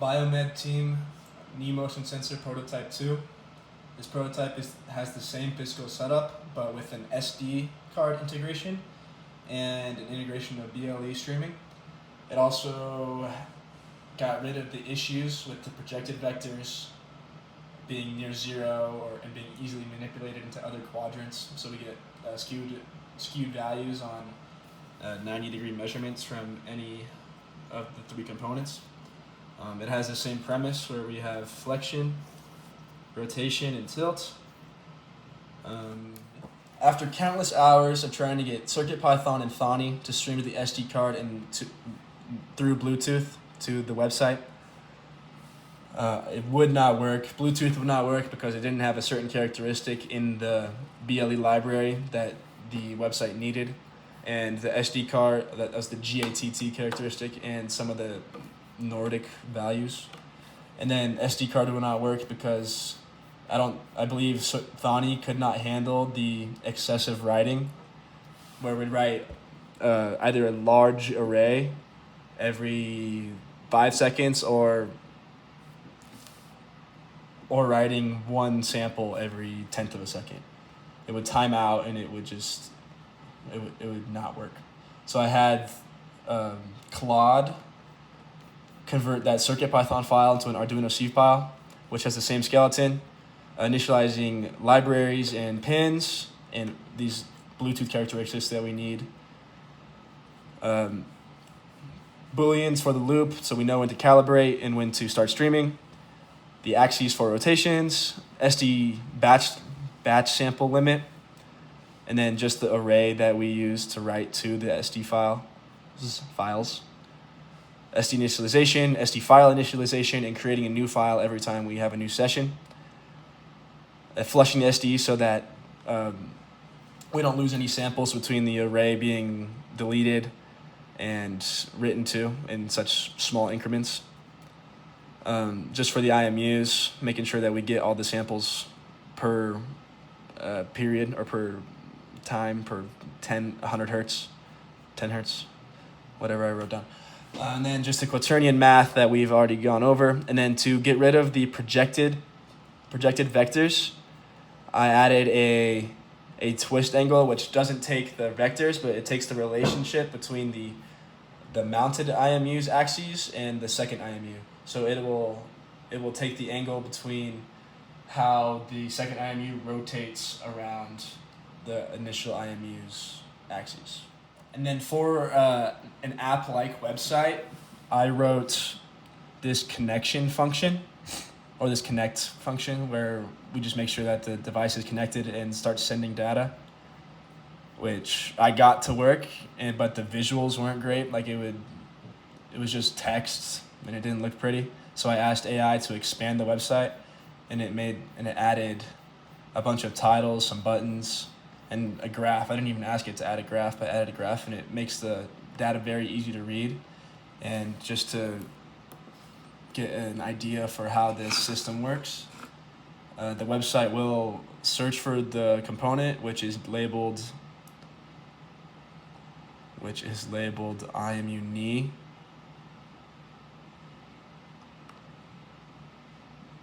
Biomed Team knee motion sensor prototype 2. This prototype has the same physical setup, but with an SD card integration and an integration of BLE streaming. It also got rid of the issues with the projected vectors being near zero and being easily manipulated into other quadrants. So we get skewed values on 90-degree measurements from any of the three components. It has the same premise where we have flexion, rotation, and tilt. After countless hours of trying to get CircuitPython and Thonny to stream to the SD card and through Bluetooth to the website, it would not work. Bluetooth would not work because it didn't have a certain characteristic in the BLE library that the website needed. And the SD card, that was the GATT characteristic and some of the Nordic values. And then SD card would not work because I believe Thonny could not handle the excessive writing, where we'd write either a large array every 5 seconds or writing one sample every 1/10 of a second. It would time out and it would not work. So I had Claude convert that CircuitPython file into an Arduino C file, which has the same skeleton, initializing libraries and pins and these Bluetooth characteristics that we need. Booleans for the loop, so we know when to calibrate and when to start streaming. The axes for rotations, SD batch sample limit, and then just the array that we use to write to the SD files. SD initialization, SD file initialization, and creating a new file every time we have a new session. Flushing the SD so that we don't lose any samples between the array being deleted and written to in such small increments. Just for the IMUs, making sure that we get all the samples per period or per time, per 100 hertz, 10 hertz, whatever I wrote down. And then just the quaternion math that we've already gone over. And then to get rid of the projected vectors, I added a twist angle, which doesn't take the vectors, but it takes the relationship between the mounted IMU's axes and the second IMU. So it will take the angle between how the second IMU rotates around the initial IMU's axes. And then for an app-like website, I wrote this connection function, or this connect function, where we just make sure that the device is connected and starts sending data, which I got to work, but the visuals weren't great. Like it was just text and it didn't look pretty. So I asked AI to expand the website, and it added a bunch of titles, some buttons, and a graph. I didn't even ask it to add a graph, but I added a graph, and it makes the data very easy to read. And just to get an idea for how this system works, the website will search for the component, which is labeled IMU knee,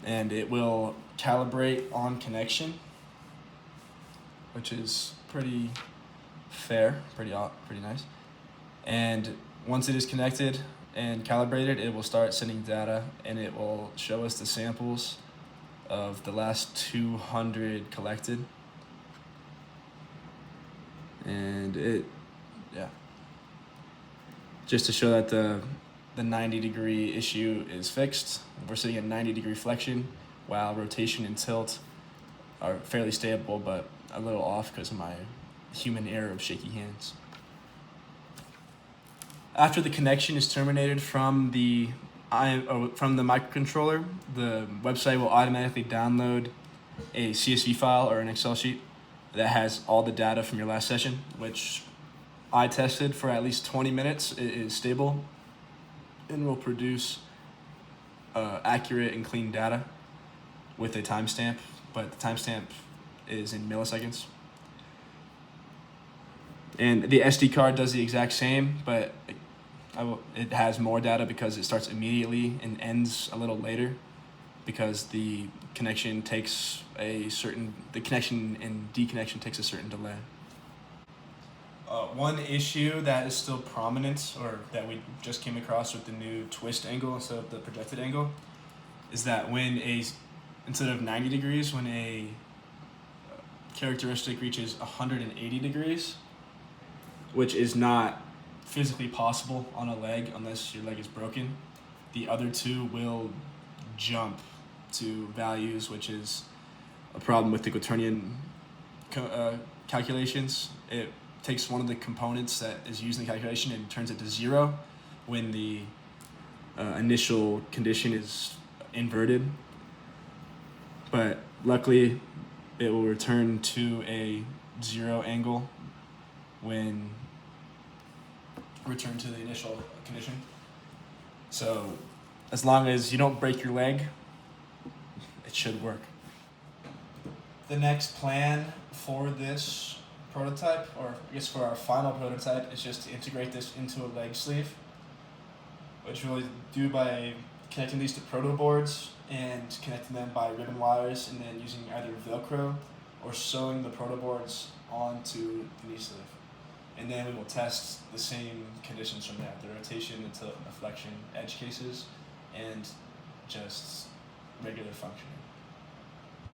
and it will calibrate on connection, which is pretty fair, pretty nice. And once it is connected and calibrated, it will start sending data, and it will show us the samples of the last 200 collected. And just to show that the 90-degree issue is fixed. We're sitting at 90-degree flexion, while rotation and tilt are fairly stable, but a little off because of my human error of shaky hands. After the connection is terminated from the microcontroller, the website will automatically download a CSV file or an Excel sheet that has all the data from your last session, which I tested for at least 20 minutes. It is stable and will produce accurate and clean data with a timestamp, but the timestamp is in milliseconds. And the SD card does the exact same, but it has more data because it starts immediately and ends a little later, because the connection and deconnection takes a certain delay. One issue that is still prominent, or that we just came across with the new twist angle instead of the projected angle, is that instead of 90 degrees, when a characteristic reaches 180 degrees, which is not physically possible on a leg unless your leg is broken, the other two will jump to values, which is a problem with the quaternion calculations. It takes one of the components that is used in the calculation and turns it to 0 when the initial condition is inverted. But luckily, it will return to a 0 angle when returned to the initial condition. So as long as you don't break your leg, it should work. The next plan for this prototype, or I guess for our final prototype, is just to integrate this into a leg sleeve, which we'll do by connecting these to proto boards and connecting them by ribbon wires, and then using either Velcro or sewing the proto boards onto the knee sleeve. And then we will test the same conditions from there: the rotation, the tilt, and the flexion edge cases, and just regular functioning.